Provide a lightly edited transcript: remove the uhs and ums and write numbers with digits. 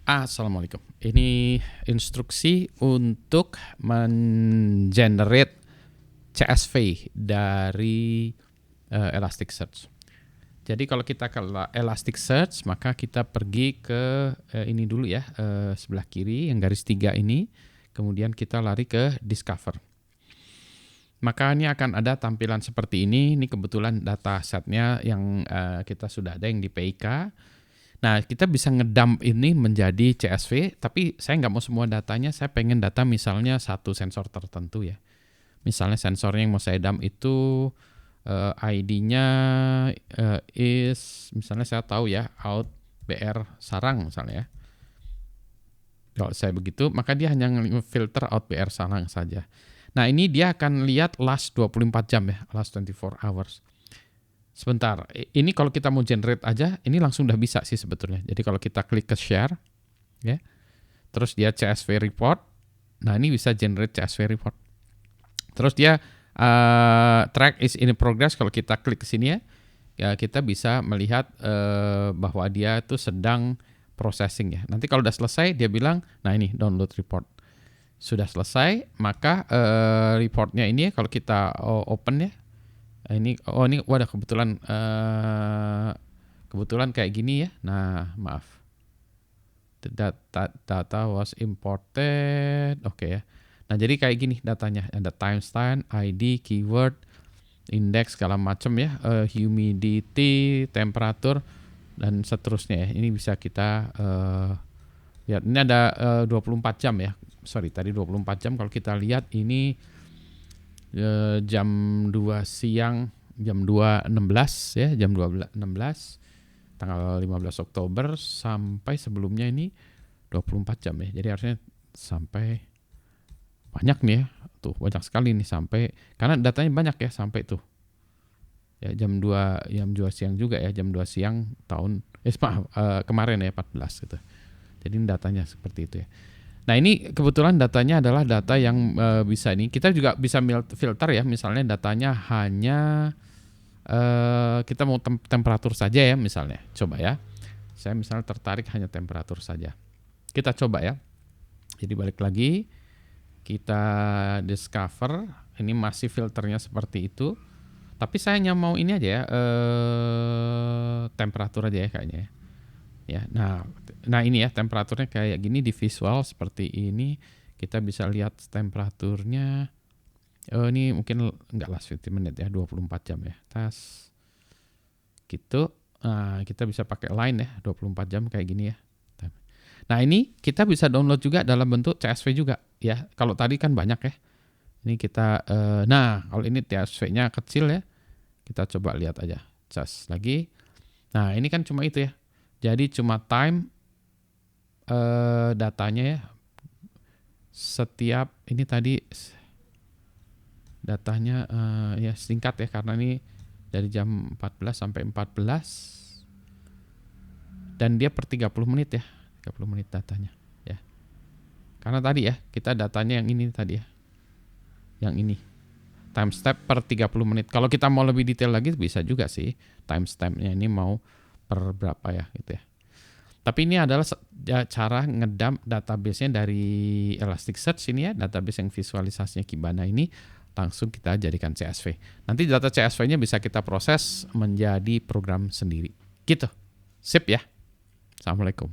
Assalamualaikum. Ini instruksi untuk men-generate CSV dari Elasticsearch. Jadi kalau kita ke Elasticsearch, maka kita pergi ke ini dulu ya, sebelah kiri yang garis 3 ini. Kemudian kita lari ke Discover. Maka ini akan ada tampilan seperti ini. Ini kebetulan datasetnya yang kita sudah ada yang di PIK. Nah, kita bisa ngedump ini menjadi CSV, tapi saya nggak mau semua datanya, saya pengen data misalnya satu sensor tertentu ya. Misalnya sensornya yang mau saya dump itu ID-nya misalnya saya tahu ya, out BR Sarang misalnya ya. Kalau saya begitu, maka dia hanya filter out BR Sarang saja. Nah, ini dia akan lihat last 24 jam ya, last 24 hours. Sebentar, ini kalau kita mau generate aja, ini langsung udah bisa sih sebetulnya. Jadi kalau kita klik ke share, ya, terus dia CSV report, nah ini bisa generate CSV report. Terus dia track is in progress, kalau kita klik ke sini ya kita bisa melihat bahwa dia itu sedang processing ya. Nanti kalau udah selesai, dia bilang, nah ini download report. Sudah selesai, maka reportnya ini kalau kita open ya, ini waduh kebetulan kayak gini ya. Nah, maaf. Data was imported. Oke ya. Nah, jadi kayak gini datanya. Ada timestamp, ID, keyword, index segala macam ya, humidity, temperatur dan seterusnya ya. Ini bisa kita lihat. Ini ada 24 jam ya. Sorry, tadi 24 jam. Kalau kita lihat ini jam 2 siang, jam 2.16 ya, jam 12.16 tanggal 15 Oktober sampai sebelumnya ini 24 jam ya. Jadi harusnya sampai banyak nih ya. Tuh, banyak sekali nih sampai, karena datanya banyak ya sampai tuh. Ya jam 2 siang juga ya, jam 2 siang tahun kemarin ya 14 gitu. Jadi datanya seperti itu ya. Nah, ini kebetulan datanya adalah data yang bisa ini. Kita juga bisa filter ya, misalnya datanya hanya kita mau temperatur saja ya misalnya. Coba ya. Saya misalnya tertarik hanya temperatur saja. Kita coba ya. Jadi balik lagi, kita discover, ini masih filternya seperti itu. Tapi saya hanya mau ini aja ya, temperatur aja ya kayaknya ya. Ya, nah ini ya temperaturnya kayak gini di visual seperti ini. Kita bisa lihat temperaturnya. Ini mungkin nggak last 50 menit ya, 24 jam ya. Tas gitu. Nah, kita bisa pakai line ya, 24 jam kayak gini ya. Nah, ini kita bisa download juga dalam bentuk CSV juga ya. Kalau tadi kan banyak ya. Ini kita nah, kalau ini CSV-nya kecil ya. Kita coba lihat aja. Cas lagi. Nah, ini kan cuma itu ya. Jadi cuma time datanya ya. Setiap ini tadi datanya ya singkat ya, karena ini dari jam 14 sampai 14 dan dia per 30 menit ya. 30 menit datanya ya. Karena tadi ya, kita datanya yang ini tadi ya. Yang ini. Timestamp per 30 menit. Kalau kita mau lebih detail lagi bisa juga sih. Timestampnya ini mau per berapa ya gitu ya. Tapi ini adalah cara ngedump database-nya dari Elasticsearch ini ya, database yang visualisasinya Kibana ini langsung kita jadikan CSV. Nanti data CSV-nya bisa kita proses menjadi program sendiri. Gitu. Sip ya. Assalamualaikum.